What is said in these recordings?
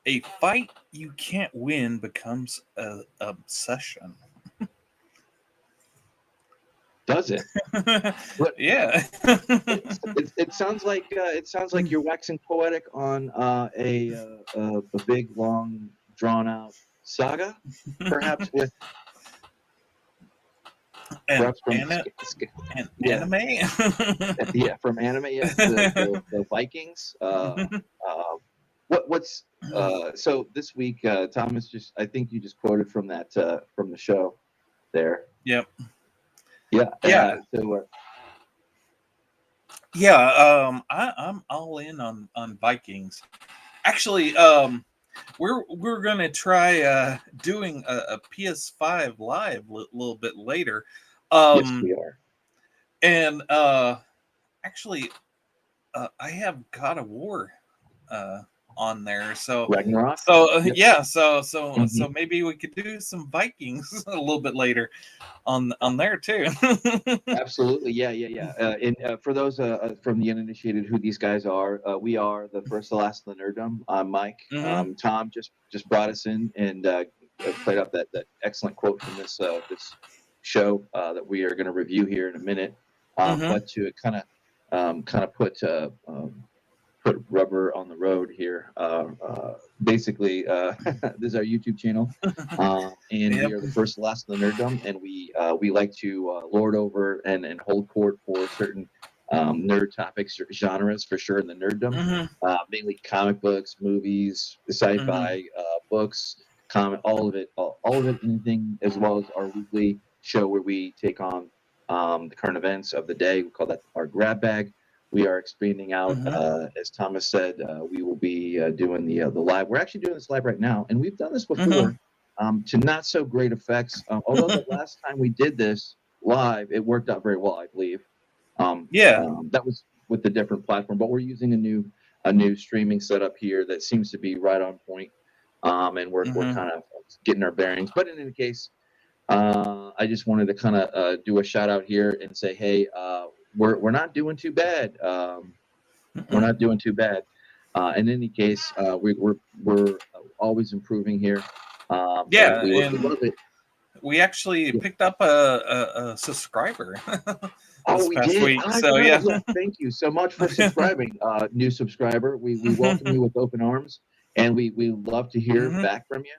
A fight you can't win becomes an obsession. Does it? Yeah. It sounds like you're waxing poetic on a big, long, drawn out saga, perhaps with and perhaps from yeah anime. from anime, yeah, the Vikings. What's so this week, Thomas? Just I think you just quoted from that from the show there. Yep. Yeah. Yeah. So Yeah. I'm all in on Vikings. Actually, we're gonna try doing a PS5 live a little bit later. yes, we are. And actually, I have God of War on there, so Ragnarok. Yep. yeah, so maybe we could do some Vikings a little bit later on there too. Absolutely, yeah. And for those from the uninitiated, who these guys are, we are the first, the last, the Nerdom. I'm Mike. Tom just brought us in and played up that excellent quote from this show that we are going to review here in a minute. But to kind of put rubber on the road here. Basically, this is our YouTube channel, and we are the first, last, of the Nerdom, and we like to lord over and hold court for certain nerd topics or genres for sure in the Nerddom, mainly comic books, movies, sci-fi, books, all of it, anything, as well as our weekly show where we take on the current events of the day. We call that our grab bag. We are expanding out, as Thomas said. We will be doing the live. We're actually doing this live right now, and we've done this before to not so great effects. Although the last time we did this live, it worked out very well, I believe. That was with a different platform, but we're using a new streaming setup here that seems to be right on point, and we're kind of getting our bearings. But in any case, I just wanted to kind of do a shout out here and say, hey. We're not doing too bad. We're not doing too bad. In any case, we're always improving here. Yeah, and we love it. We actually picked up a subscriber this we past did. week. So yeah, thank you so much for subscribing, new subscriber. We welcome you with open arms, and we love to hear back from you.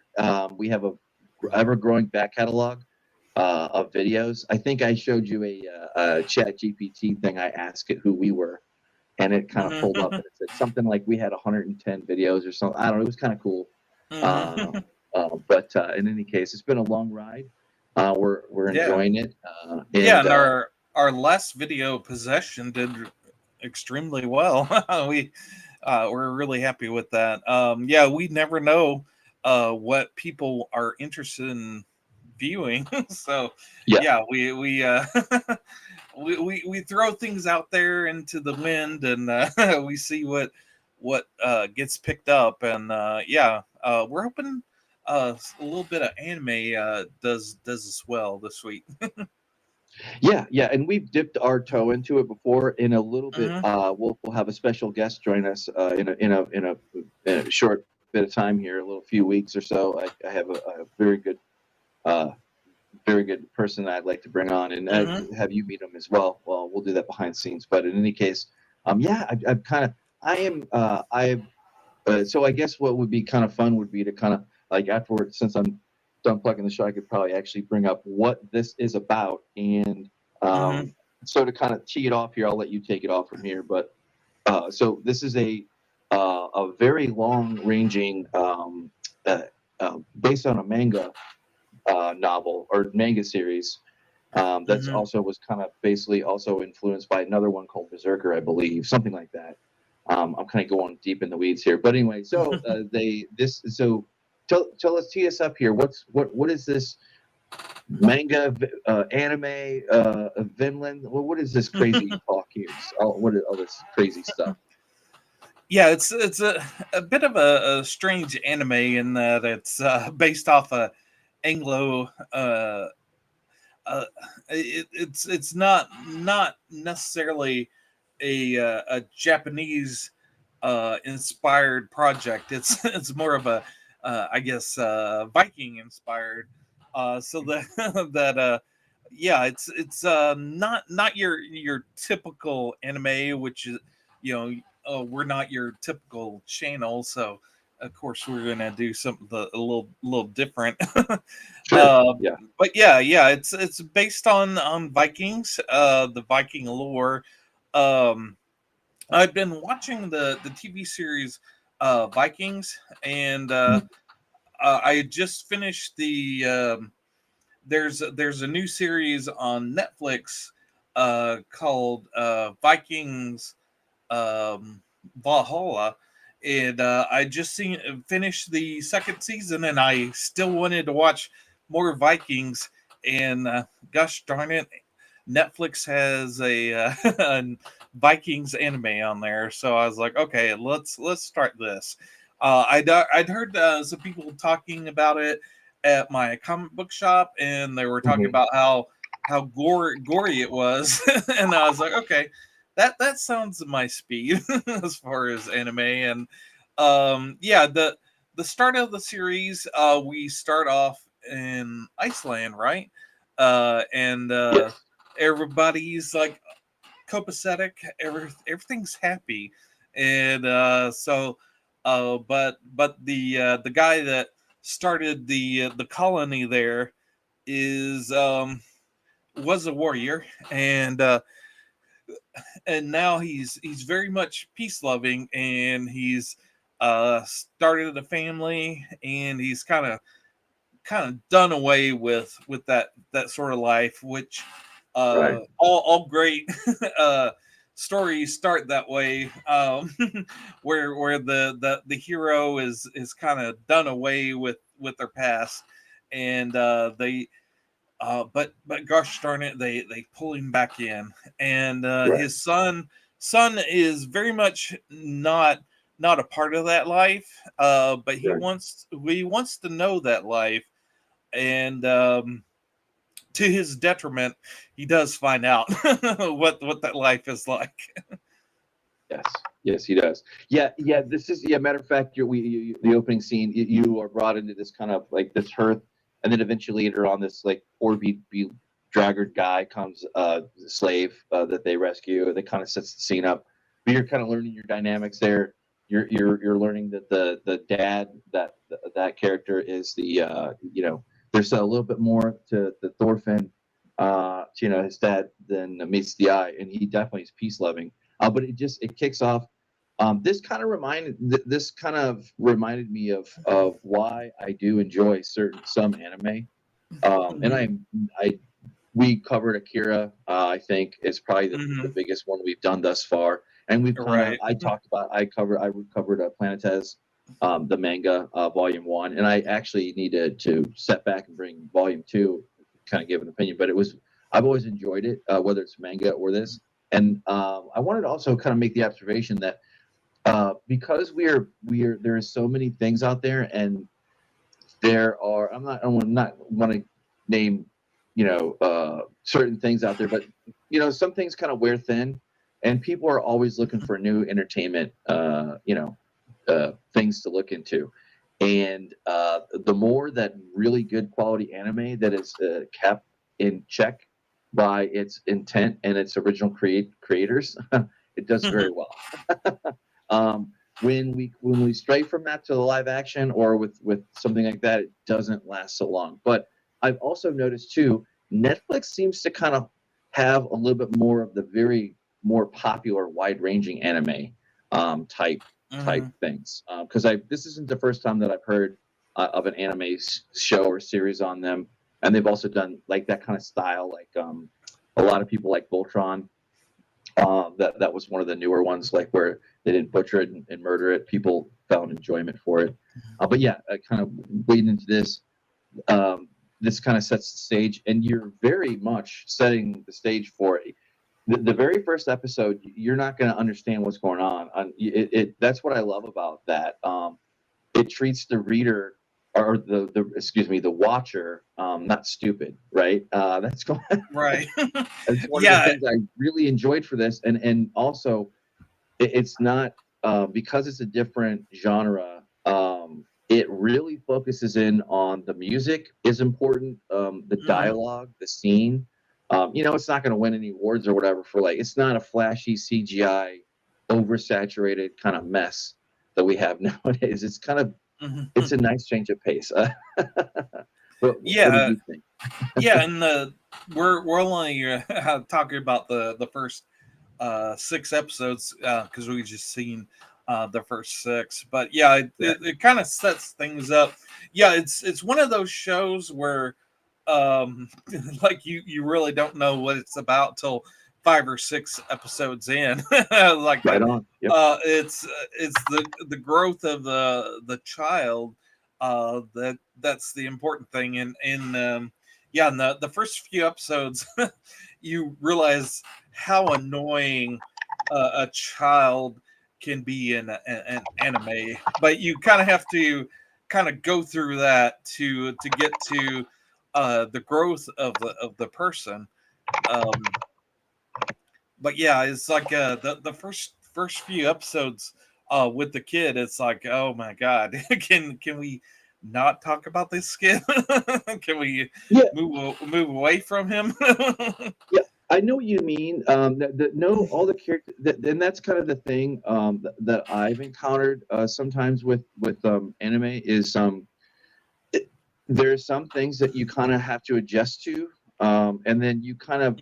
We have a ever growing back catalog of videos. I think I showed you a chat GPT thing. I asked it who we were, and it kind of pulled up and it said something like we had 110 videos or something. I don't know. It was kind of cool. But in any case, it's been a long ride. We're enjoying it. And our last video, Possession, did extremely well. We're really happy with that. We never know what people are interested in viewing. So we we throw things out there into the wind, and we see what gets picked up. And we're hoping a little bit of anime does as well this week. And we've dipped our toe into it before. In a little bit, we'll have a special guest join us in a short bit of time here, a few weeks or so. I have a very good person that I'd like to bring on and have you meet him as well. Well, we'll do that behind the scenes. But in any case, so I guess what would be kind of fun would be to kind of like afterwards, since I'm done plugging the show, I could probably actually bring up what this is about. And so to kind of tee it off here, I'll let you take it off from here. But so this is a very long-ranging, based on a manga novel or manga series that's also was kind of basically also influenced by another one called Berserker, I believe, something like that. I'm kind of going deep in the weeds here, but anyway, so tell us, tee us up here. What is this manga, anime, Vinland? What is this crazy talk here? What is all this crazy stuff? Yeah, it's a bit of a strange anime in that it's based off a Anglo. It's not necessarily a Japanese inspired project. It's more of a I guess Viking inspired. So that that yeah, it's not your typical anime, which is you know we're not your typical channel, so of course we're gonna do something a little different. Sure. Yeah. But yeah, it's based on Vikings, the Viking lore. Um, I've been watching the TV series Vikings, and I just finished the. There's a new series on Netflix called Vikings Valhalla, and I just finished the second season, and I still wanted to watch more Vikings. And gosh darn it, Netflix has a Vikings anime on there, so I was like, okay, let's start this. I'd heard some people talking about it at my comic book shop, and they were talking Mhm. about how gory it was, and I was like, okay, that sounds my speed as far as anime. And yeah, the start of the series, we start off in Iceland, right? And Yes. everybody's like copacetic, everything's happy. And but the guy that started the colony there is was a warrior, and now he's very much peace loving, and he's started a family, and he's kind of done away with that sort of life, which Right. all great stories start that way, where the hero is kind of done away with their past, and they but gosh darn it, they pull him back in, and Right. his son is very much not a part of that life, but Right. he wants to know that life, and to his detriment, he does find out what that life is like. Yes, yes, he does. Yeah, yeah. This is Matter of fact, the opening scene. You are brought into this kind of like this hearth, and then eventually later on, this like poor be dragged guy comes, slave that they rescue. That kind of sets the scene up. But you're kind of learning your dynamics there. You're learning that the dad that character is the there's a little bit more to the Thorfinn, his dad than meets the eye, and he definitely is peace loving, but it kicks off. This kind of reminded me of why I do enjoy some anime. And Mhm. I we covered Akira. I think it's probably the Mhm. biggest one we've done thus far. And we've kind of Right. I covered Planetes, the manga, volume one, and I actually needed to step back and bring volume two, kind of give an opinion. But I've always enjoyed it, whether it's manga or this. And I wanted to also kind of make the observation that because there are so many things out there, and there are I'm not want to name certain things out there, but some things kind of wear thin, and people are always looking for new entertainment, things to look into. And the more that really good quality anime that is kept in check by its intent and its original creators, it does very well. um, when we stray from that to the live action or with something like that, it doesn't last so long. But I've also noticed too, Netflix seems to kind of have a little bit more of the very more popular, wide ranging anime type Mhm. things. Because this isn't the first time that I've heard of an anime show or series on them, and they've also done like that kind of style, like a lot of people like Voltron. That was one of the newer ones, like where they didn't butcher it and murder it. People found enjoyment for it. But yeah, kind of wading into this, um, this kind of sets the stage, and you're very much setting the stage for it. The very first episode, you're not going to understand what's going on. That's what I love about that. It treats the reader or the watcher, not stupid, right? That's going. Right. It's one of the Yeah. things I really enjoyed for this, and also it's not because it's a different genre, it really focuses in on the music is important, the dialogue, the scene. It's not going to win any awards or whatever for like, it's not a flashy CGI, oversaturated kind of mess that we have nowadays. It's kind of, it's a nice change of pace. What did you think? Yeah, and we're only talking about the first 6 episodes because we just seen the first 6, but yeah, it kind of sets things up. Yeah, it's one of those shows where like you really don't know what it's about till 5 or 6 episodes in. Like right on. Yep. It's the growth of the child that's the important thing, and yeah, in the first few episodes you realize how annoying a child can be in an anime, but you kind of have to kind of go through that to get to the growth of the person. But yeah, it's like the first few episodes with the kid. It's like, oh my god, can we not talk about this kid? Can we move away from him? Yeah, I know what you mean. No, all the characters, and that's kind of the thing that I've encountered sometimes with anime is there's some things that you kind of have to adjust to, and then you kind of,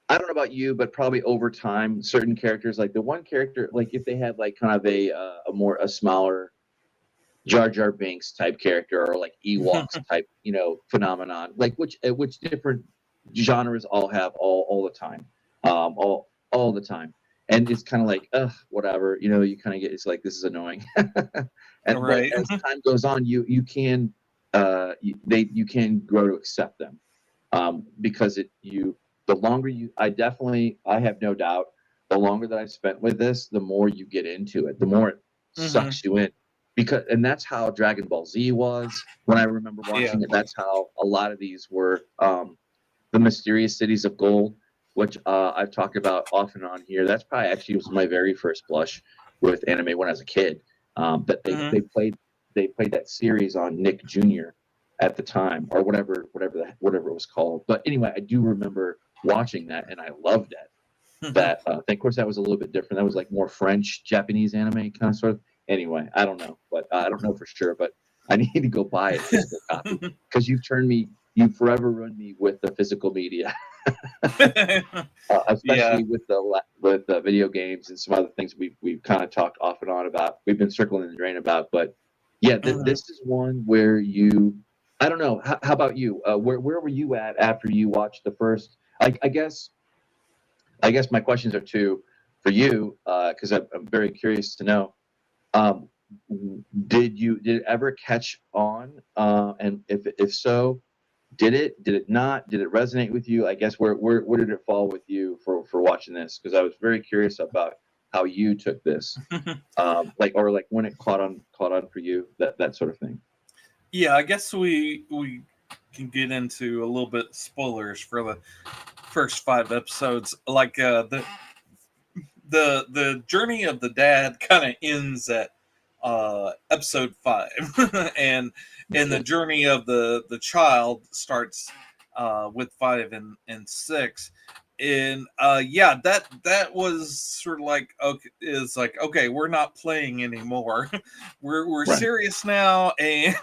I don't know about you, but probably over time, certain characters, like the one character, like if they had like kind of a smaller Jar Jar Binks type character or like Ewoks type, phenomenon, like which different genres all have all the time, all the time, and it's kind of like whatever, you kind of get, it's like this is annoying, and Right. but as time goes on, you can you can grow to accept them, because the longer I have no doubt, the longer that I spent with this, the more you get into it, the more it sucks you in. And that's how Dragon Ball Z was when I remember watching it. That's how a lot of these were. The Mysterious Cities of Gold, which I've talked about off and on here. That's probably actually was my very first blush with anime when I was a kid. But they played that series on Nick Jr. at the time, or whatever it was called. But anyway, I do remember watching that, and I loved it. That of course that was a little bit different. That was like more French, Japanese anime kind of sort of. Anyway, I don't know, but I don't know for sure. But I need to go buy a physical copy because you forever ruined me with the physical media, especially with the video games and some other things we've kind of talked off and on about. We've been circling the drain about, but yeah, this is one where I don't know. How about you? Where were you at after you watched the first? I guess my questions are two for you, because I'm very curious to know. Did it ever catch on? And if so, did it not? Did it resonate with you? I guess where did it fall with you for watching this? Because I was very curious about how you took this, like when it caught on for you, that sort of thing. Yeah, I guess we can get into a little bit spoilers for the first 5 episodes. Like the journey of the dad kind of ends at episode 5, and the journey of the child starts with 5 and 6. And yeah, that was sort of like, okay, we're not playing anymore. we're Right. serious now, and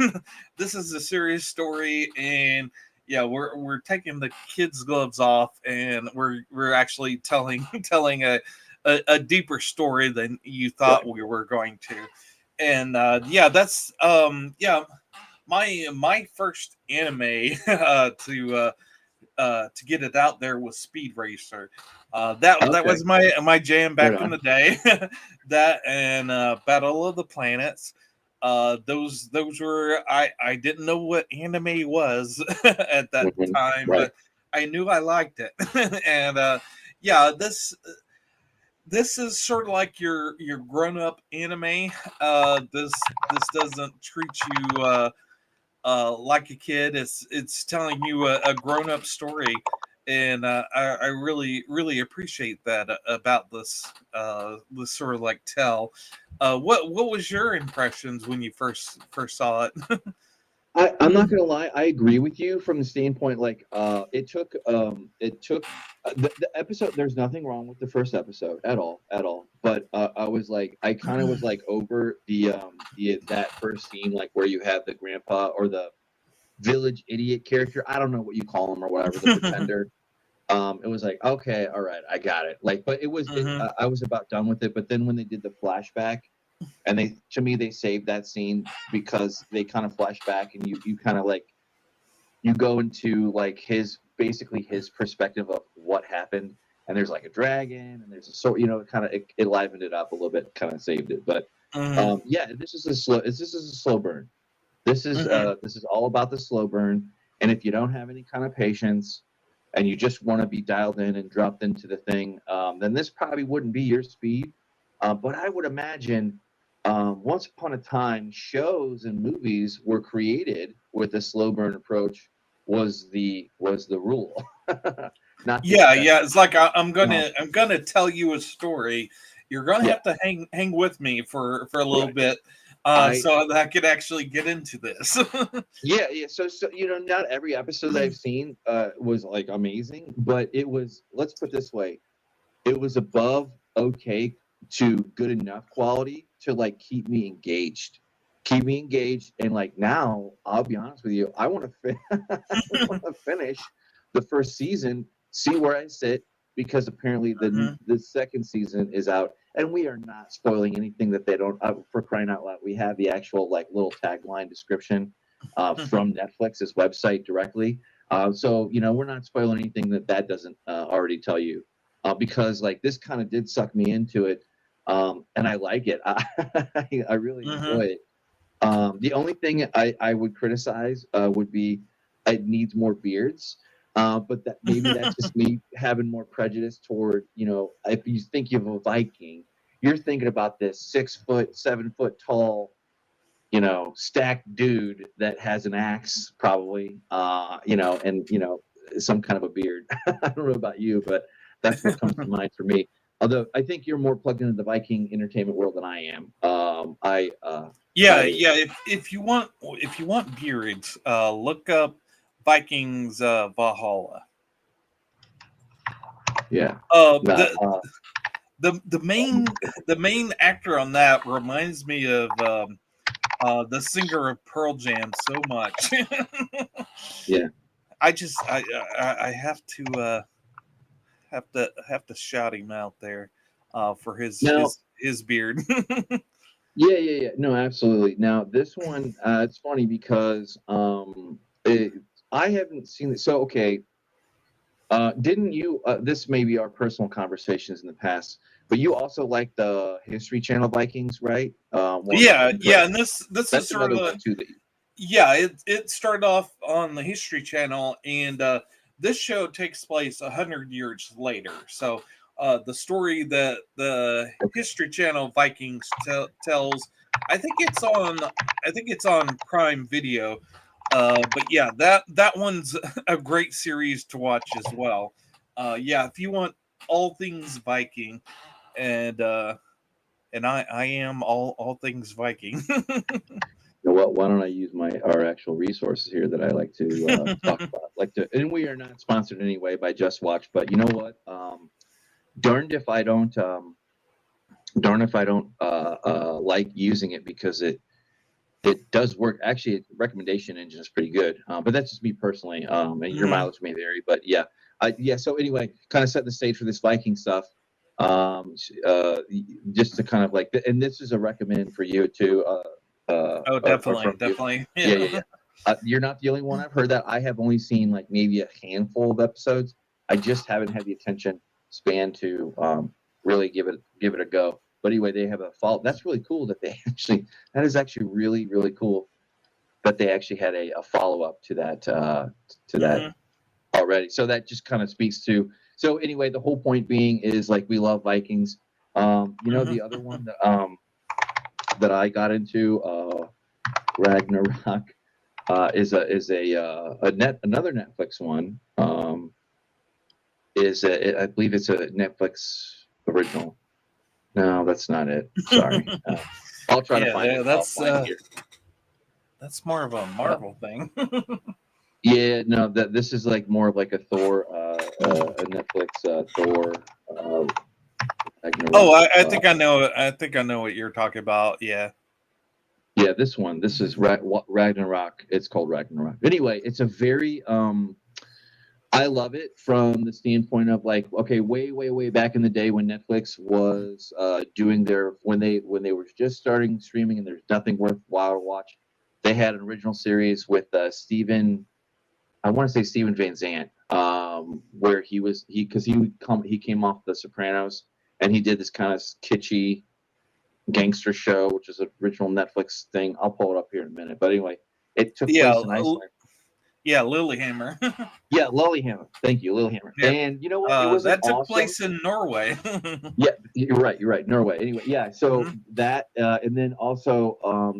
this is a serious story, and yeah, we're taking the kids' gloves off, and we're actually telling a deeper story than you thought we were going to. And yeah, that's my first anime to get it out there was Speed Racer. That was my jam back in the day. That and Battle of the Planets. Those were, I didn't know what anime was at that time, but I knew I liked it. And yeah, this is sort of like your grown up anime. This doesn't treat you like a kid. It's telling you a grown up story, and I really appreciate that about this sort of like tell. What was your impressions when you first saw it? I'm not gonna lie, I agree with you from the standpoint like it took the episode. There's nothing wrong with the first episode at all. But I was like, I kind of was like over the that first scene, like where you have the grandpa or the village idiot character. I don't know what you call him or whatever, the pretender. It was like, okay, all right, I got it. Like, but Hmm. I was about done with it. But then when they did the flashback, and they to me they saved that scene because they kind of flash back and you kind of like you go into like his basically his perspective of what happened, and there's like a dragon and there's a sword, it kind of it livened it up a little bit, kind of saved it. But Hmm. yeah, this is a slow burn. Hmm. This is all about the slow burn. And if you don't have any kind of patience and you just want to be dialed in and dropped into the thing, then this probably wouldn't be your speed. But I would imagine once upon a time, shows and movies were created with a slow burn approach was the rule, not the Yeah, exception. yeah. It's like Um, I'm gonna tell you a story. You're gonna yeah, have to hang with me for a little right. bit, I so that I could actually get into this. Yeah. So not every episode that I've seen was like amazing, but it was. Let's put it this way: it was above okay to good enough quality to like keep me engaged. And like now, I'll be honest with you, I want to I want to finish the first season, see where I sit, because apparently Hmm. the second season is out, and we are not spoiling anything that they don't. For crying out loud, we have the actual like little tagline description Hmm. from Netflix's website directly. So we're not spoiling anything that doesn't already tell you, because like this kind of did suck me into it, and I like it. I really Hmm. enjoy it. The only thing I would criticize would be it needs more beards. But that maybe that's just me having more prejudice toward, if you think of a Viking, you're thinking about this 6 foot, 7 foot tall, stacked dude that has an axe probably, and some kind of a beard. I don't know about you, but that's what comes to mind for me. Although I think you're more plugged into the Viking entertainment world than I am. Yeah, I yeah. If you want beards, look up Vikings Valhalla. Yeah, Uh, no, the the main actor on that reminds me of the singer of Pearl Jam so much. yeah. I just I have to shout him out there for Now, his beard. yeah. No, absolutely. Now, this one, it's funny because I haven't seen it. So, okay, didn't you? This may be our personal conversations in the past, but you also like the History Channel Vikings, right? One, Yeah, one yeah, correct. and this is That's sort of another one a too. That yeah. It started off on the History Channel, and this show takes place 100 years later. So the story that the okay. History Channel Vikings tells, I think it's on Prime Video. But yeah, that one's a great series to watch as well. Yeah, if you want all things Viking, and I am all things Viking. You know what? Why don't I use our actual resources here that I like to talk about? And we are not sponsored in any way by Just Watch, but you know what? Darned if I don't. Darn if I don't like using it, because it does work. Actually, recommendation engine is pretty good, but that's just me personally. And your Mhm. mileage may vary, but yeah, yeah. So anyway, kind of set the stage for this Viking stuff. Just to kind of like, and this is a recommend for you too, Oh, or definitely, from you. definitely. Yeah. Yeah. You're not the only one I've heard that. I have only seen like maybe a handful of episodes. I just haven't had the attention span to really give it a go. But anyway, they have a follow. That's really cool that they actually. That is actually really really cool that they actually had a follow up to that Hmm. already. So that just kind of speaks to. So anyway, the whole point being is like we love Vikings. Hmm. The other one that I got into, Ragnarok, is another Netflix one. is I believe it's a Netflix original. No, that's not it. Sorry. I'll try to find it offline here. That's more of a Marvel thing. Yeah, no, this is like more of like a Thor, a Netflix Thor. Oh, I think I know. I think I know what you're talking about. Yeah. Yeah, this one. This is Ragnarok. It's called Ragnarok. Anyway, it's a very I love it from the standpoint of like, okay, way back in the day when Netflix was doing their when they were just starting streaming and there's nothing worthwhile to watch. They had an original series with Steven, I want to say Steven Van Zandt, where he came off The Sopranos and he did this kind of kitschy gangster show, which is an original Netflix thing. I'll pull it up here in a minute. But anyway, it took place in Iceland. Yeah, Lilyhammer. Yeah, Lilyhammer. Thank you, Lilyhammer. Yep. And you know what? It was that took place in Norway. Yeah, you're right. Norway. Anyway, yeah. So that, and then also,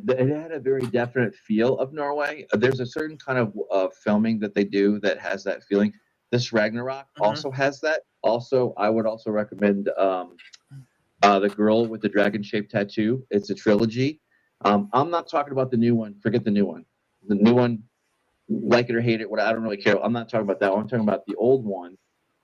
it had a very definite feel of Norway. There's a certain kind of filming that they do that has that feeling. This Ragnarok also has that. Also, I would also recommend The Girl with the Dragon-Shaped Tattoo. It's a trilogy. I'm not talking about the new one. Forget the new one. The new one, like it or hate it, I don't really care. I'm not talking about that one. I'm talking about the old one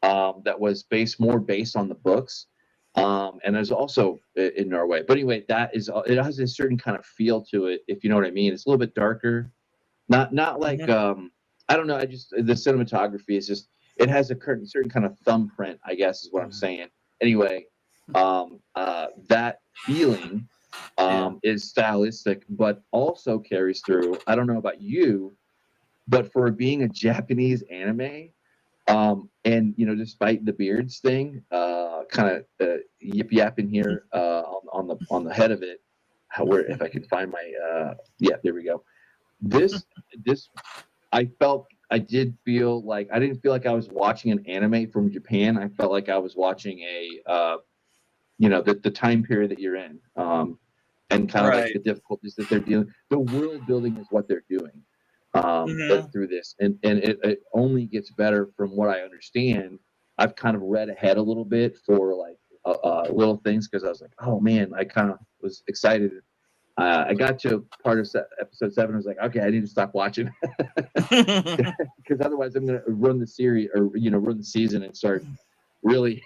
that was more based on the books. And there's also in Norway. But anyway, it has a certain kind of feel to it, if you know what I mean. It's a little bit darker. Not like I don't know. The cinematography is just, it has a certain kind of thumbprint, I guess is what I'm saying. Anyway, that feeling is stylistic, but also carries through. I don't know about you, but for being a Japanese anime, and despite the beards thing, kind of yip yapping here on the head of it, if I can find my there we go. This I did feel like I didn't feel like I was watching an anime from Japan. I felt like I was watching the time period that you're in, and kind of like the difficulties that they're dealing. The world building is what they're doing through this, and it only gets better from what I understand. I've kind of read ahead a little bit for like little things because I was like, oh man, I kind of was excited. I got to part of episode 7. I was like, okay, I need to stop watching because otherwise I'm going to run the series or run the season and start really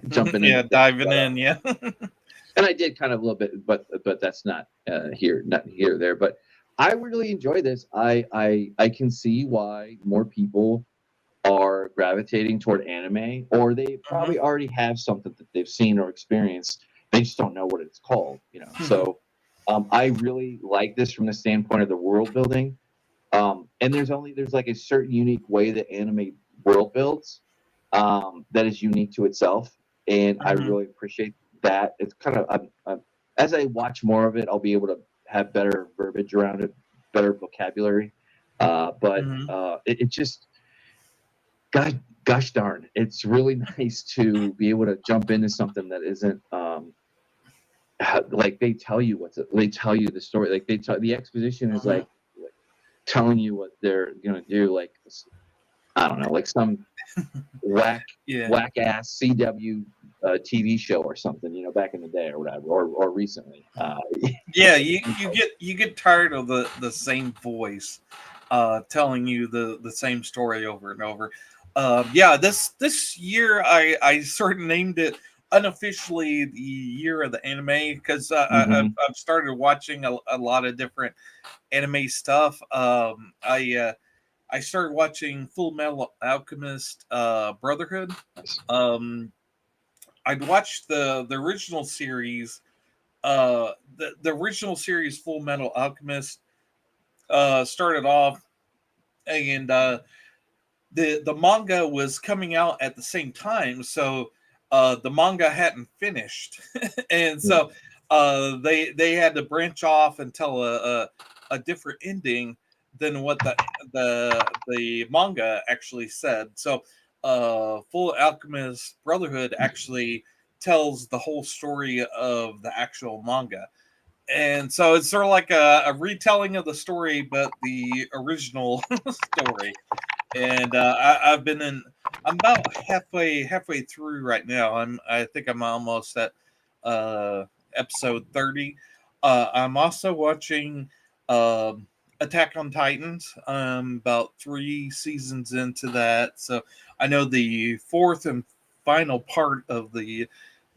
jumping in. Yeah, diving in. Yeah. And I did kind of a little bit, but that's not here or there. But I really enjoy this. I can see why more people are gravitating toward anime, or they probably already have something that they've seen or experienced. They just don't know what it's called, So I really like this from the standpoint of the world building. And there's like a certain unique way that anime world builds that is unique to itself, and I really appreciate that. It's kind of as I watch more of it, I'll be able to have better verbiage around it, better vocabulary. But it just, gosh darn, it's really nice to be able to jump into something that isn't like they tell you the story. Like the exposition is like telling you what they're gonna do. Like, I don't know, like some whack ass CW TV show or something, back in the day or whatever, or recently. Yeah, you get tired of the same voice telling you the same story over and over. This year I sort of named it unofficially the year of the anime because I've started watching a lot of different anime stuff. I started watching Full Metal Alchemist Brotherhood. I'd watched the original series. The original series Full Metal Alchemist started off, and the manga was coming out at the same time, so the manga hadn't finished, and so they had to branch off and tell a different ending than what the manga actually said. So Full Alchemist Brotherhood actually tells the whole story of the actual manga. And so it's sort of like a retelling of the story, but the original story. And I've been I'm about halfway through right now. I think I'm almost at episode 30. I'm also watching Attack on Titans. I'm about 3 seasons into that, so I know the fourth and final part of the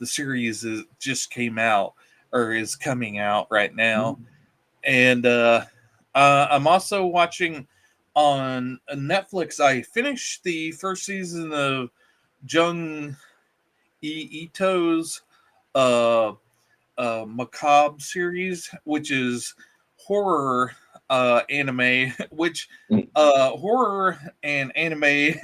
series just came out or is coming out right now, and I'm also watching on Netflix. I finished the first season of Jung Ito's uh, macabre series, which is horror anime, which horror and anime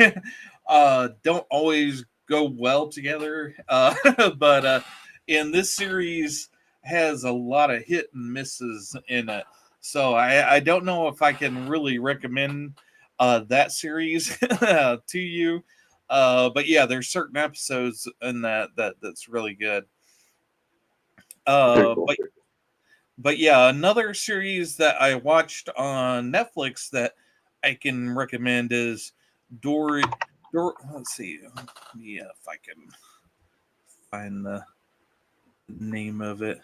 don't always go well together. But in this series has a lot of hit and misses in it. So I don't know if I can really recommend that series to you. But yeah, there's certain episodes in that's really good. Very cool. But yeah, another series that I watched on Netflix that I can recommend is Let's see, yeah, if I can find the name of it.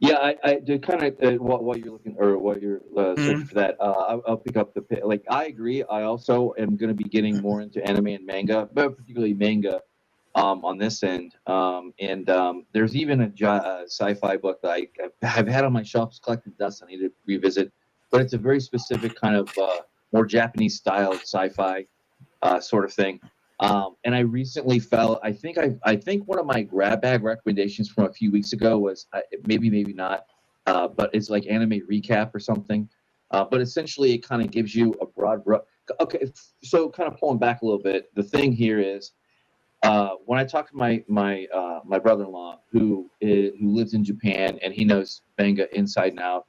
Yeah, I do kind of what you're looking or what you're searching for that. I'll pick up like I agree. I also am going to be getting more into anime and manga, but particularly manga on this end. And there's even a sci-fi book that I've had on my shelves collected dust. I need to revisit, but it's a very specific kind of more Japanese style sci-fi sort of thing. And I recently fell. I think one of my grab bag recommendations from a few weeks ago was maybe not, but it's like anime recap or something. But essentially, it kind of gives you a broad. Okay, so kind of pulling back a little bit. The thing here is when I talk to my brother-in-law who lives in Japan and he knows manga inside and out.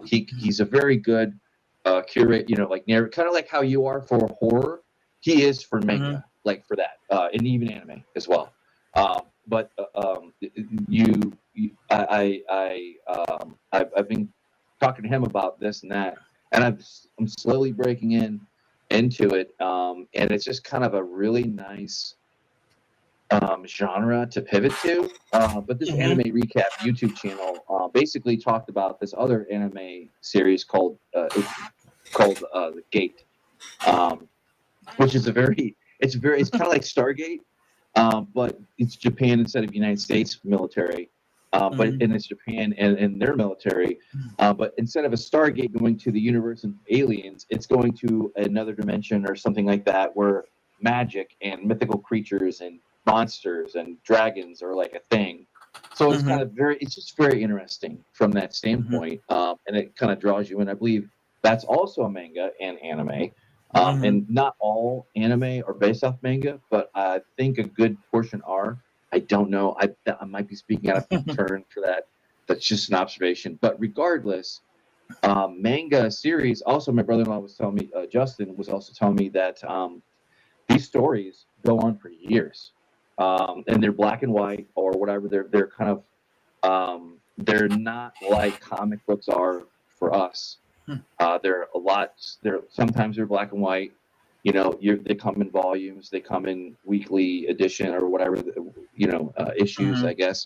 He's a very good curate. Like kind of like how you are for horror. He is for manga, like for that, and even anime as well. But I've been talking to him about this and that, and I'm slowly breaking into it, and it's just kind of a really nice genre to pivot to. But this anime recap YouTube channel basically talked about this other anime series called The Gate. Which is it's kind of like Stargate, but it's Japan instead of United States military, and it's Japan and their military, but instead of a Stargate going to the universe and aliens, it's going to another dimension or something like that where magic and mythical creatures and monsters and dragons are like a thing. So it's kind of it's just very interesting from that standpoint, and it kind of draws you in. I believe that's also a manga and anime. And not all anime are based off manga, but I think a good portion are. I don't know. I might be speaking out of turn for that. That's just an observation. But regardless, manga series. Also, my brother-in-law was telling me, Justin was also telling me that these stories go on for years, and they're black and white or whatever. They're kind of they're not like comic books are for us. They're a lot. Sometimes they're black and white. They come in volumes. They come in weekly edition or whatever. Issues, I guess.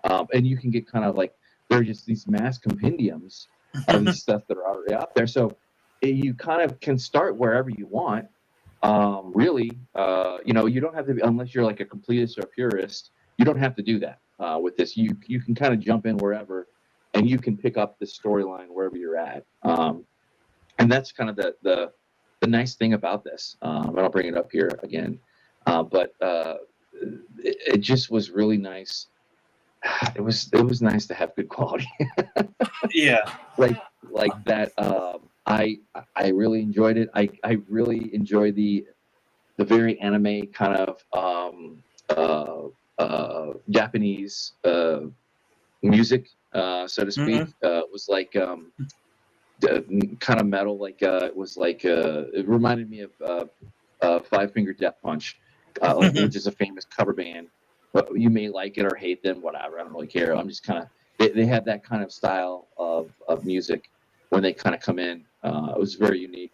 And you can get kind of like they're just these mass compendiums of these stuff that are already out there. So you kind of can start wherever you want. Really, you don't have to be, unless you're like a completist or a purist. You don't have to do that with this. You can kind of jump in wherever. And you can pick up the storyline wherever you're at, and that's kind of the nice thing about this. I'll bring it up here again, but it just was really nice. It was nice to have good quality. Yeah, like that. I really enjoyed it. I really enjoy the very anime kind of Japanese music. So to speak, was like kind of metal. Like it was like it reminded me of Five Finger Death Punch, which is a famous cover band. But you may like it or hate them, whatever. I don't really care. I'm just kind of they have that kind of style of music when they kind of come in. It was very unique.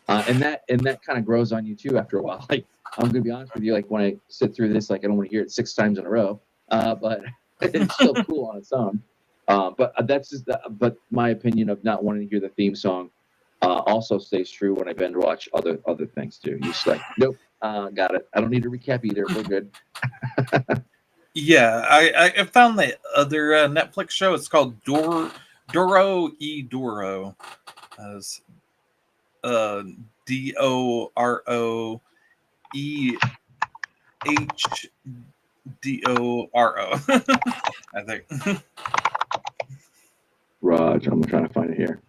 and that kind of grows on you too after a while. Like, I'm gonna be honest with you, like when I sit through this, like I don't want to hear it 6 times in a row, but it's still cool on its own. But that's just but my opinion of not wanting to hear the theme song also stays true when I binge watch other things too. You just like, nope, got it. I don't need to recap either. We're good. Yeah, I found the other Netflix show. It's called Dorohedoro, as uh, Dorohedoro. I think. Raj, I'm trying to find it here.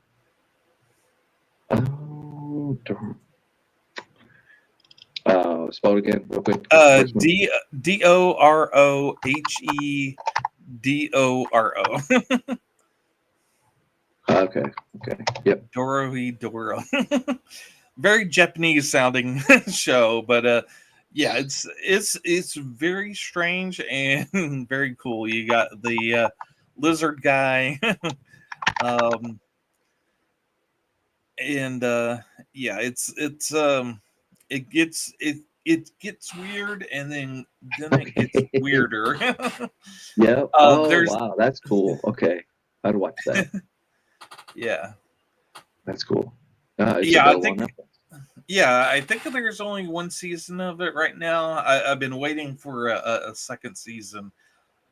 Oh, spell it again, real quick. Dorohedoro. Okay. Yep. Dorohedoro. Very Japanese sounding show, but yeah, it's very strange and very cool. You got the lizard guy, and yeah, it gets weird, and then it gets weirder. Yeah. Oh There's wow, that's cool. Okay, I'd watch that. Yeah. That's cool. It's Yeah, available on Netflix. Yeah, I think there's only one season of it right now. I've been waiting for a second season.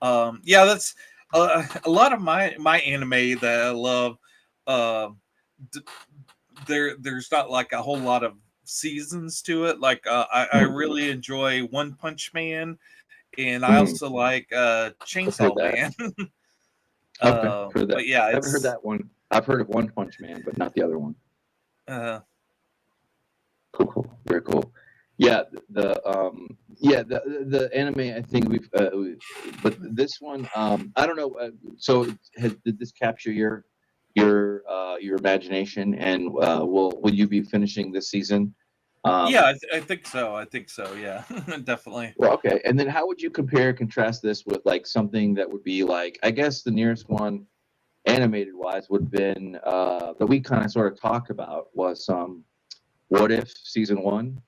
Yeah, that's a lot of my anime that I love. Uh, d- there's not like a whole lot of seasons to it. Like I really enjoy One Punch Man, and I also like I've heard Chainsaw that. Man. Okay, heard that. But yeah, I haven't heard that one. I've heard of One Punch Man, but not the other one. Cool. Very cool. Yeah, the anime. I think but this one, I don't know. So, did this capture your imagination? And will you be finishing this season? Yeah, I think so. Yeah, definitely. Well, okay. And then, how would you compare and contrast this with like something that would be like? I guess the nearest one, animated wise, would have been that we kind of sort of talked about was What If season 1.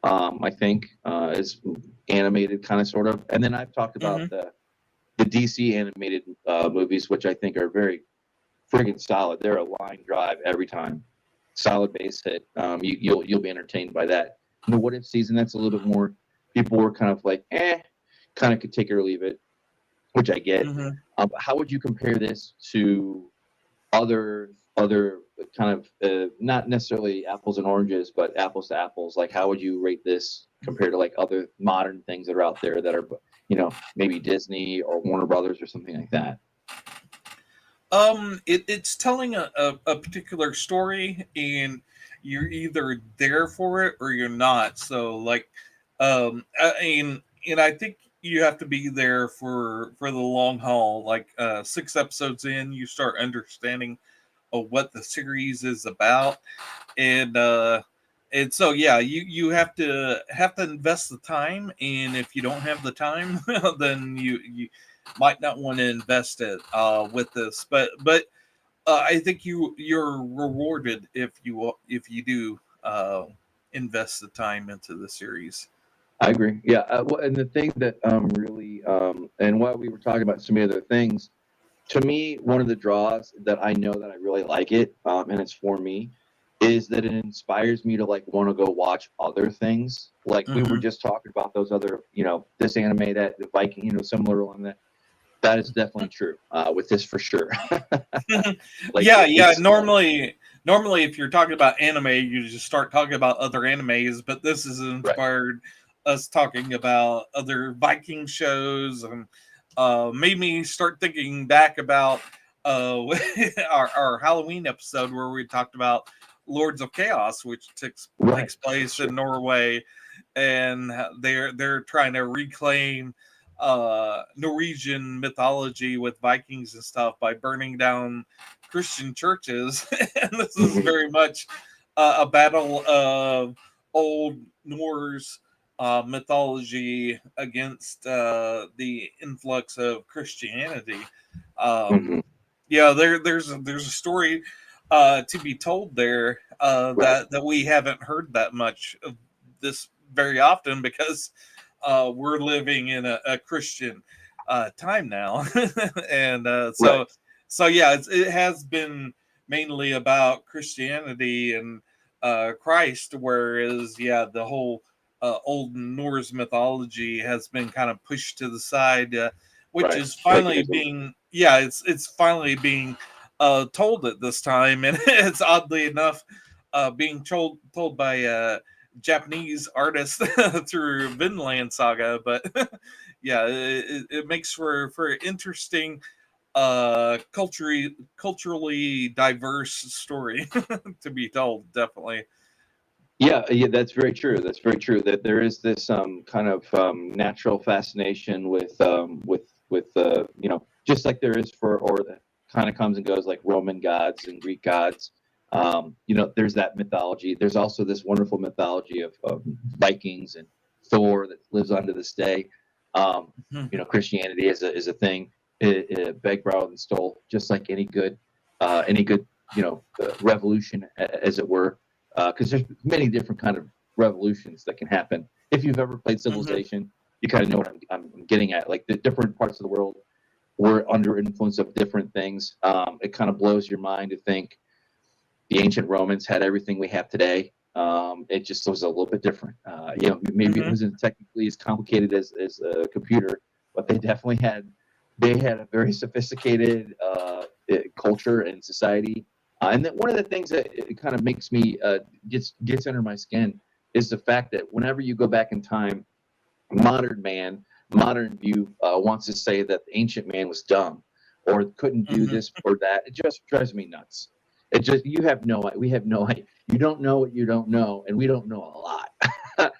I think is animated kind of sort of, and then I've talked about the DC animated movies, which I think are very friggin' solid. They're a line drive every time, solid base hit. You'll be entertained by that. And the What If season, that's a little bit more. People were kind of like, kind of could take it or leave it, which I get. But how would you compare this to other kind of not necessarily apples and oranges, but apples to apples? Like, how would you rate this compared to like other modern things that are out there that are, maybe Disney or Warner Brothers or something like that? It's telling a particular story, and you're either there for it or you're not. So like, and I think you have to be there for the long haul. Like 6 episodes in, you start understanding what the series is about, and so yeah, you have to invest the time, and if you don't have the time, then you might not want to invest it with this, but I think you're rewarded if you do invest the time into the series. I agree. Yeah. Well, and the thing that really, and while we were talking about some other things, to me, one of the draws that I know that I really like it, and it's for me, is that it inspires me to like want to go watch other things. Like we were just talking about those other, this anime, that the Viking, similar on that. That is definitely true with this for sure. Like, yeah. Normally, if you're talking about anime, you just start talking about other animes. But this has inspired us talking about other Viking shows, and made me start thinking back about our Halloween episode where we talked about Lords of Chaos, which takes place in Norway, and they're trying to reclaim Norwegian mythology with Vikings and stuff by burning down Christian churches. And this is very much a battle of old Norse mythology against the influx of Christianity. Yeah, there's a story to be told there Right. that we haven't heard that much of this very often because we're living in a Christian time now, and Right. so yeah, it has been mainly about Christianity and Christ, whereas yeah, the whole old Norse mythology has been kind of pushed to the side, which Right. is finally Paganism. being yeah, it's finally being told at this time, and it's oddly enough being told by Japanese artists through Vinland Saga, but yeah, it makes for interesting culturally diverse story to be told, definitely. Yeah, yeah, that's very true. That's very true. That there is this kind of natural fascination with just like there is for or that kind of comes and goes like Roman gods and Greek gods. There's that mythology. There's also this wonderful mythology of Vikings and Thor that lives on to this day. Christianity is a thing. It begged, borrowed, and stole, just like any good revolution, as it were, because there's many different kind of revolutions that can happen. If you've ever played Mhm. Civilization, you kind of know what I'm getting at. Like the different parts of the world were under influence of different things. It kind of blows your mind to think the ancient Romans had everything we have today. It just was a little bit different. Maybe it Mhm. wasn't technically as complicated as a computer, but they had a very sophisticated culture and society. And then one of the things that it kind of makes me gets under my skin is the fact that whenever you go back in time, modern man, modern view wants to say that the ancient man was dumb or couldn't do Mhm. this or that. It just drives me nuts. It just we have no idea. You don't know what you don't know, and we don't know a lot.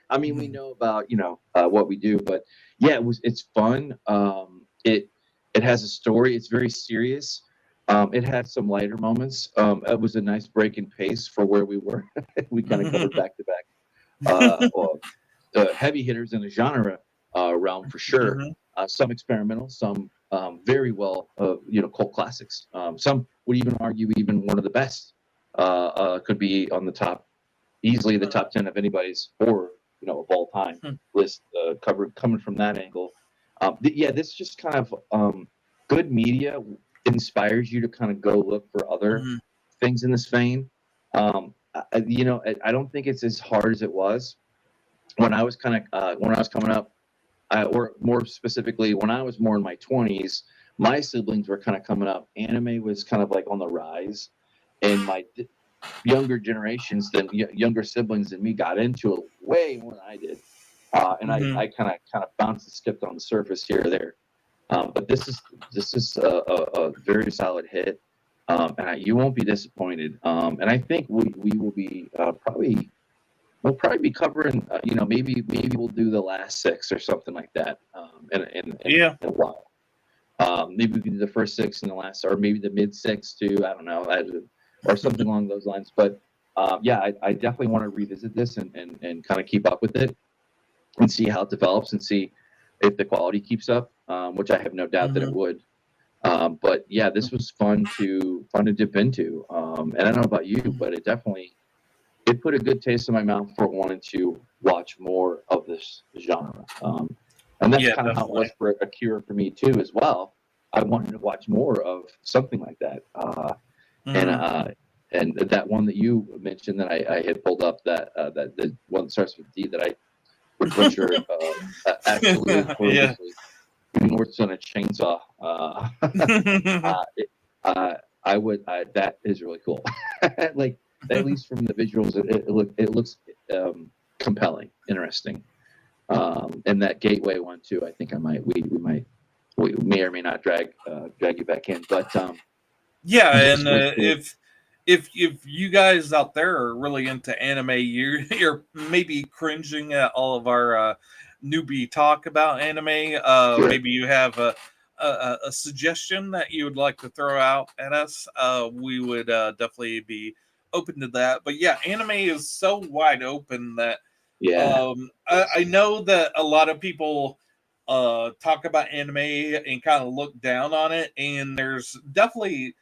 I mean, we Mhm. know about what we do, but yeah, it's fun. It has a story. It's very serious. It had some lighter moments. It was a nice break in pace for where we were. We kind of covered back to back well, heavy hitters in the genre realm for sure. Mhm. Some experimental, some very well, cult classics. Some would even argue even one of the best could be on the top, easily the top 10 of anybody's horror, of all time list, coming from that angle. Yeah, this just kind of good media inspires you to kind of go look for other Mhm. things in this vein. I don't think it's as hard as it was when I was when I was coming up, or more specifically, when I was more in my 20s. My siblings were kind of coming up. Anime was kind of like on the rise, and my younger generations younger siblings than me got into it way more than I did. And Mhm. I kind of bounced and skipped on the surface here or there. But this is a very solid hit, and you won't be disappointed. And I think we will be probably we'll probably be covering, maybe we'll do the last six or something like that, in Yeah. a while. Maybe we can do the first six and the last, or maybe the mid six too. I don't know, or something along those lines. But yeah, I definitely want to revisit this and kind of keep up with it and see how it develops and see if the quality keeps up, which I have no doubt that it Mhm. would. But yeah, this was fun to dip into. And I don't know about you, but it put a good taste in my mouth for wanting to watch more of this genre. And that's Yeah, kind of how it definitely. was for Akira for me too, as well. I wanted to watch more of something like that. And Mhm. uh, and that one that you mentioned that I had pulled up, that the one that starts with D, that I would butcher absolutely Yeah. horrendously, even worse than a chainsaw. It, that is really cool. Like, at least from the visuals, it looks compelling, interesting. And that gateway one too. I think we may or may not drag you back in, but Yeah, it's and just really cool. if you guys out there are really into anime, you're maybe cringing at all of our newbie talk about anime. Right. Maybe you have a suggestion that you would like to throw out at us. We would definitely be open to that. But yeah, anime is so wide open that Yeah. I know that a lot of people talk about anime and kind of look down on it, and there's definitely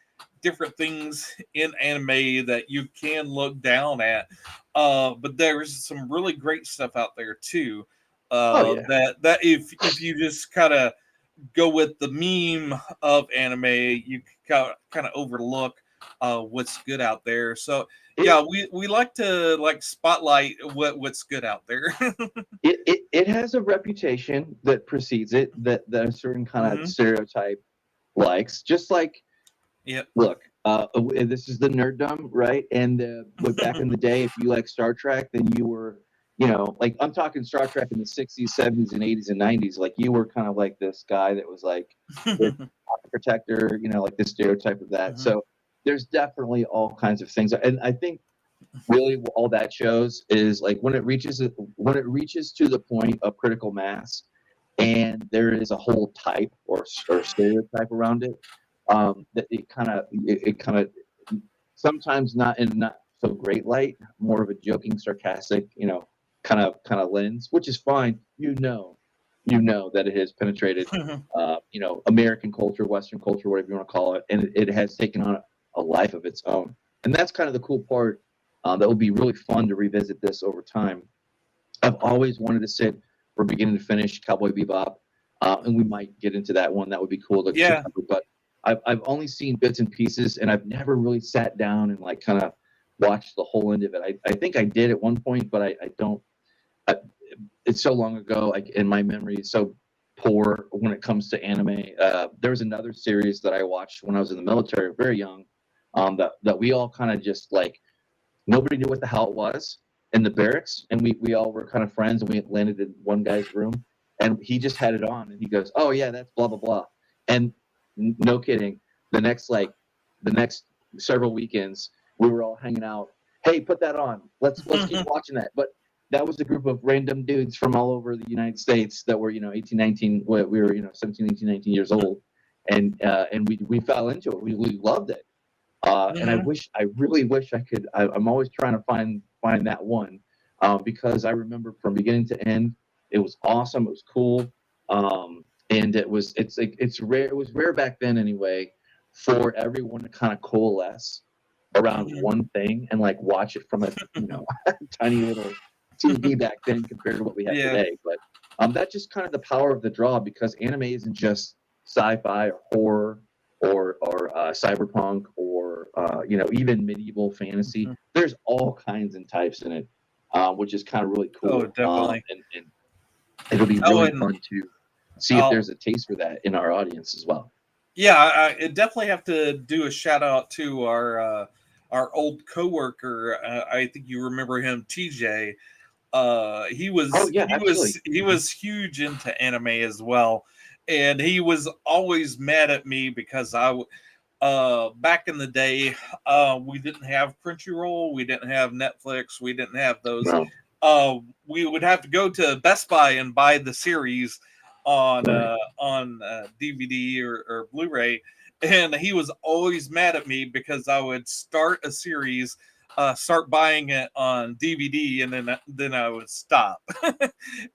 different things in anime that you can look down at. But there's some really great stuff out there too. That if you just kind of go with the meme of anime, you kind of overlook what's good out there. So yeah, we like to spotlight what's good out there. it has a reputation that precedes it that a certain kind of stereotype likes. Just like, look, this is the nerddom, right? And back in the day, if you like Star Trek, then you were, like, I'm talking Star Trek in the 60s, 70s, and 80s and 90s. Like, you were kind of like this guy that was like the protector, like the stereotype of that. So there's definitely all kinds of things, and I think really all that shows is like when it reaches to the point of critical mass, and there is a whole type or stereotype around it, that it kind of sometimes not in not so great light, more of a joking, sarcastic, kind of lens, which is fine. That it has penetrated, American culture, Western culture, whatever you want to call it, and it has taken on a life of its own. And that's kind of the cool part. That would be really fun to revisit this over time. I've always wanted to sit from beginning to finish Cowboy Bebop, and we might get into that one. That would be cool to cover. But I've only seen bits and pieces, and I've never really sat down and like kind of watched the whole end of it. I think I did at one point, but I don't. It's so long ago, and my memory is so poor when it comes to anime. There was another series that I watched when I was in the military, very young, that we all kind of just like, nobody knew what the hell it was in the barracks, and we all were kind of friends, and we landed in one guy's room, and he just had it on, and he goes, "Oh yeah, that's blah blah blah," and no kidding, the next several weekends we were all hanging out. Hey, put that on. Let's keep watching that. But that was a group of random dudes from all over the United States that were 18, 19. We were 17, 18, 19 years old, and we fell into it. We loved it. And I really wish I could. I'm always trying to find that one, because I remember from beginning to end, it was awesome. It was cool, and it's rare. It was rare back then anyway, for everyone to kind of coalesce around one thing and like watch it from a tiny little TV back then compared to what we have today. But that's just kind of the power of the draw, because anime isn't just sci-fi or horror or cyberpunk or even medieval fantasy. There's all kinds and types in it, which is kind of really cool. Oh, definitely. And it'll be really fun to see if there's a taste for that in our audience as well. Yeah, I definitely have to do a shout out to our old coworker. I think you remember him, TJ. He was huge into anime as well, and he was always mad at me because back in the day, we didn't have Crunchyroll, we didn't have Netflix, we didn't have those. No. We would have to go to Best Buy and buy the series on DVD or Blu-ray, and he was always mad at me because I would start a series, start buying it on DVD, and then I would stop,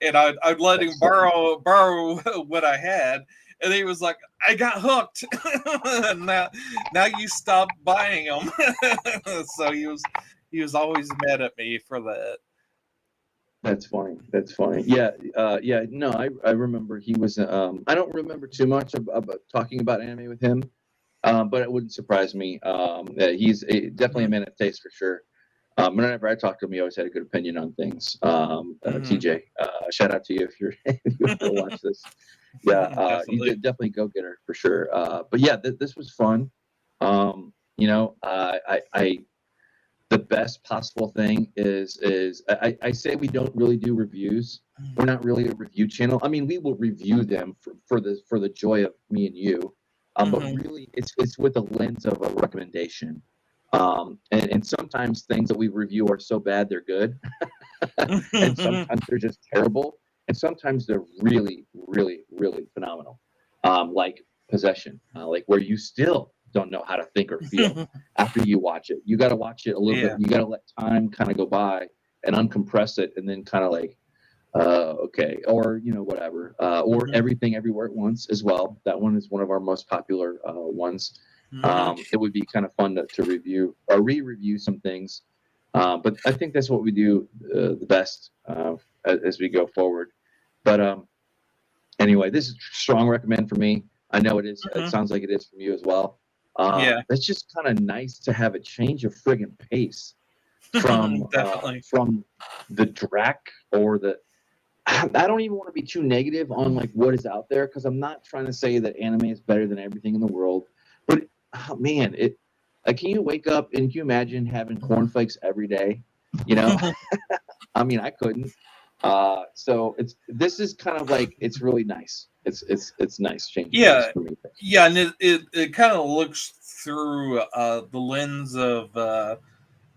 and I'd let him borrow what I had, and he was like, "I got hooked." now you stop buying them. So he was always mad at me for that. That's funny. Yeah. No, I remember he was. I don't remember too much about talking about anime with him, but it wouldn't surprise me. He's definitely a man of taste for sure. Whenever I talked to him, he always had a good opinion on things. TJ, shout out to you if you ever watch this. Yeah, you did definitely go getter for sure. But yeah, this was fun. The best possible thing is I say we don't really do reviews. We're not really a review channel. I mean, we will review them for the joy of me and you, but really it's with a lens of a recommendation. And sometimes things that we review are so bad they're good, and sometimes they're just terrible, and sometimes they're really, really, really phenomenal. Like Possession, like where you still don't know how to think or feel after you watch it. You got to watch it a little bit. You got to let time kind of go by and uncompress it, and then kind of like, okay, or whatever, or Everything Everywhere at Once as well. That one is one of our most popular ones. It would be kind of fun to review or re-review some things. But I think that's what we do the best as we go forward. But anyway, this is a strong recommend for me. I know it is. It sounds like it is from you as well. It's just kind of nice to have a change of friggin' pace from the Drac or the. I don't even want to be too negative on like what is out there, because I'm not trying to say that anime is better than everything in the world, but man, can you wake up and can you imagine having cornflakes every day? You know, I mean, I couldn't. So this is kind of like, it's really nice. It's nice changing. Yeah, yeah, and it kind of looks through the lens of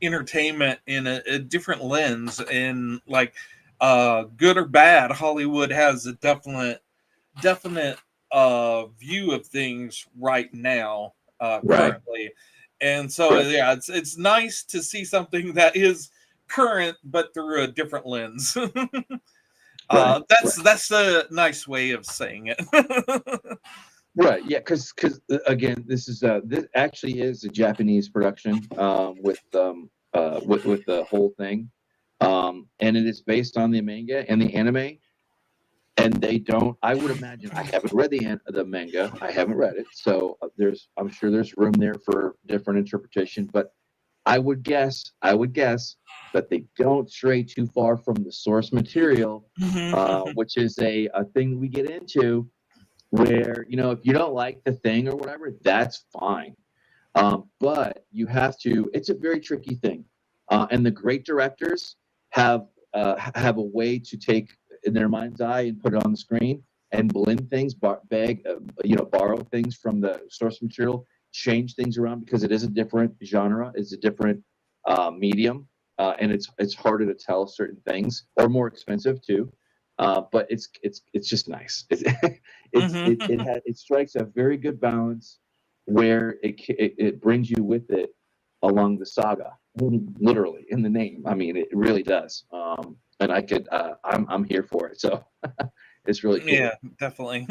entertainment in a different lens, and like good or bad, Hollywood has a definite view of things right now, currently. And so yeah, it's nice to see something that is current but through a different lens. That's a nice way of saying it. Right. Yeah. Because again, this actually is a Japanese production with the whole thing, and it is based on the manga and the anime. And they don't. I would imagine. I haven't read the manga. I haven't read it, so I'm sure there's room there for different interpretation. But I would guess that they don't stray too far from the source material, which is a thing we get into, where if you don't like the thing or whatever, that's fine. But you have to. It's a very tricky thing, and the great directors have a way to take in their mind's eye and put it on the screen and blend things, borrow things from the source material, change things around, because it is a different genre, it's a different medium, and it's harder to tell certain things, or more expensive too. But it's just nice. It strikes a very good balance where it brings you with it along the saga, literally in the name. I mean, it really does. And I'm here for it. So it's really cool. Yeah, definitely.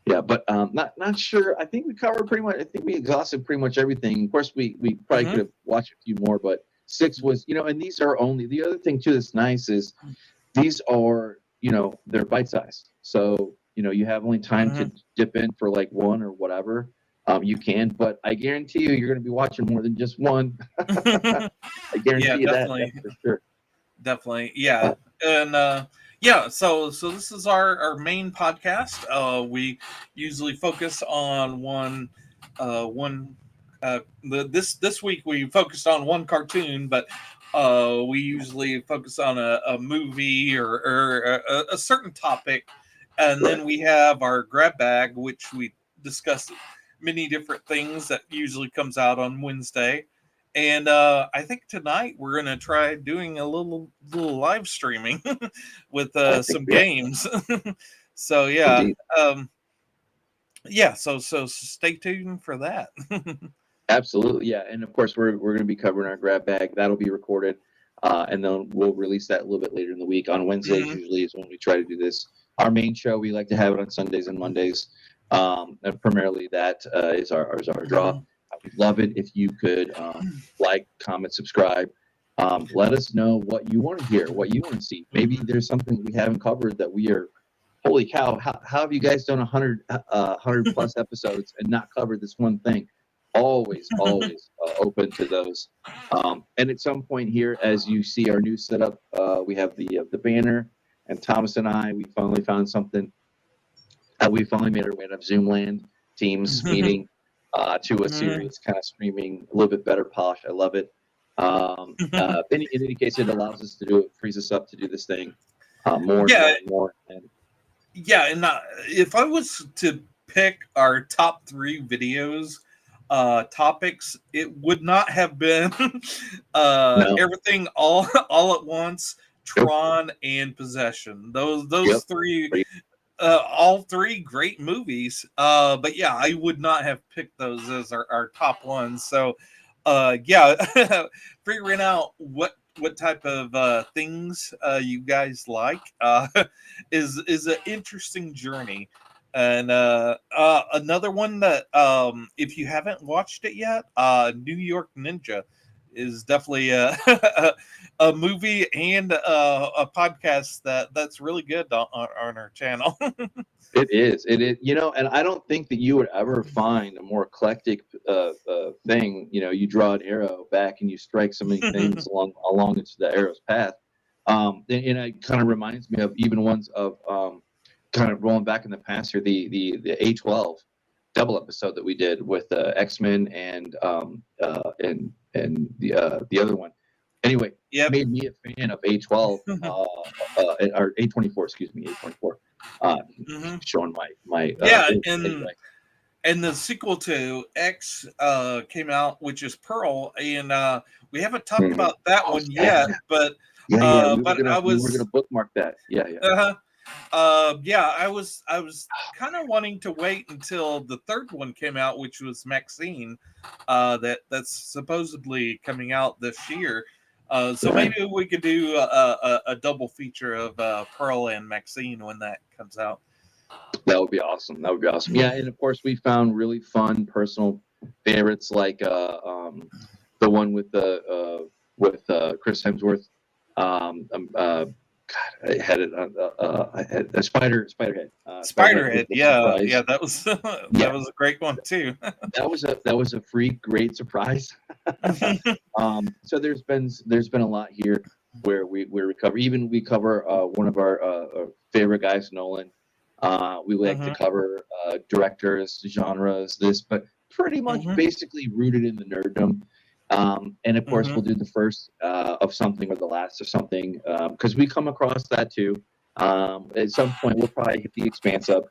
Yeah, but not sure. I think we covered pretty much. I think we exhausted pretty much everything. Of course, we probably could have watched a few more, but 6 was, and these are only, the other thing too that's nice is these are, they're bite size. So, you have only time to dip in for like one or whatever. You can, but I guarantee you're going to be watching more than just one. I guarantee you that for sure. Definitely, yeah, and yeah. So this is our main podcast. We usually focus on this week we focused on one cartoon, but we usually focus on a movie or a certain topic, and then we have our grab bag, which we discuss many different things that usually comes out on Wednesday. And I think tonight we're going to try doing a little live streaming with some games. So yeah, so stay tuned for that. Absolutely, yeah. And of course, we're going to be covering our grab bag. That'll be recorded, and then we'll release that a little bit later in the week. On Wednesdays usually is when we try to do this. Our main show, we like to have it on Sundays and Mondays, and primarily that is our draw. We'd love it if you could like, comment, subscribe. Let us know what you want to hear, what you want to see. Maybe there's something we haven't covered that we are, holy cow, how have you guys done 100 plus episodes and not covered this one thing? Always open to those. And at some point here, as you see our new setup, we have the banner, and Thomas and I, we finally found something. We finally made our way out of Zoomland Teams meeting to a serious kind of streaming, a little bit better posh. I love it. In any case, it allows us to do it, frees us up to do this thing more and more. And if I was to pick our top 3 videos topics, it would not have been everything all at once, Tron, and Possession. Those 3. All 3 great movies, but yeah, I would not have picked those as our top ones. So figuring out what type of things you guys like is an interesting journey, And another one that, if you haven't watched it yet, New York Ninja is definitely a movie and a podcast that's really good on our channel. It is. It is. And I don't think that you would ever find a more eclectic thing. You draw an arrow back and you strike so many things along into the arrow's path. And it kind of reminds me of even ones of kind of rolling back in the past here, the A12 double episode that we did with X-Men and the other one. Anyway, Yep. It made me a fan of A12 or A24, excuse me, A24. Showing my and the sequel to X came out, which is Pearl, and we haven't talked about that one yet, but we were gonna bookmark that. I was kind of wanting to wait until the third one came out, which was Maxine, that's supposedly coming out this year. So maybe we could do a double feature of Pearl and Maxine when that comes out. That would be awesome. Yeah, and of course we found really fun personal favorites like the one with Chris Hemsworth. God, I had it on I had a Spiderhead. Spiderhead, yeah, that was that was a great one too. that was a free great surprise. So there's been a lot here where we cover one of our favorite guys, Nolan. We like to cover directors, genres, but pretty much basically rooted in the nerddom. And of course, we'll do the first of something or the last of something because we come across that too. At some point, we'll probably hit the Expanse up.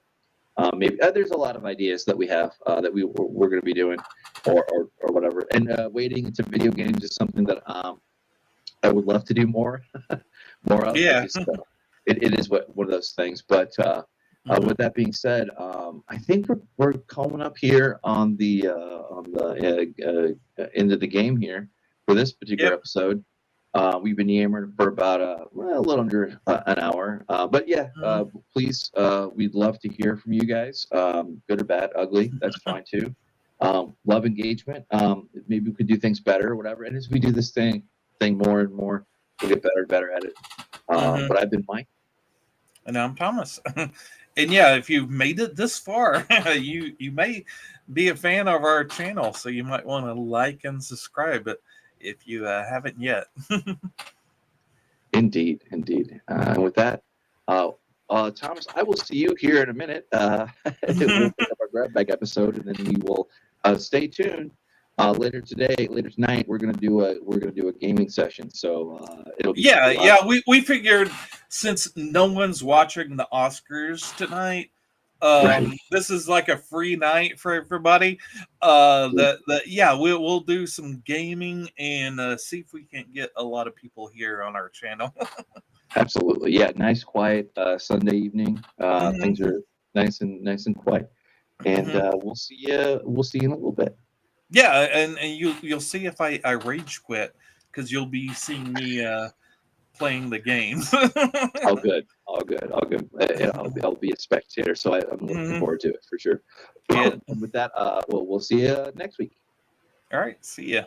Maybe there's a lot of ideas that we have that we're going to be doing or whatever. And wading into video games is something that I would love to do more of. Yeah, it is one of those things. But with that being said, I think we're coming up here on the end of the game here for this particular episode. We've been yammering for about a little under an hour. But yeah, please, we'd love to hear from you guys. Good or bad, ugly, that's fine too. Love engagement. Maybe we could do things better or whatever. And as we do this thing more and more, we'll get better and better at it. But I've been Mike. And I'm Thomas. And yeah, if you've made it this far, you may be a fan of our channel, so you might want to like and subscribe it if you haven't yet. Indeed. And with that, Thomas, I will see you here in a minute. We'll pick up our grab bag episode, and then we will stay tuned. Later tonight, we're gonna do a gaming session. So it'll be we figured since no one's watching the Oscars tonight, this is like a free night for everybody. We'll do some gaming and see if we can get a lot of people here on our channel. Absolutely, yeah. Nice, quiet Sunday evening. Things are nice and quiet, and we'll see you. We'll see you in a little bit. Yeah, and you'll see if I rage quit because you'll be seeing me playing the games. All good. I'll be a spectator, so I'm looking forward to it for sure. Yeah. And with that, we'll see you next week. All right, see ya.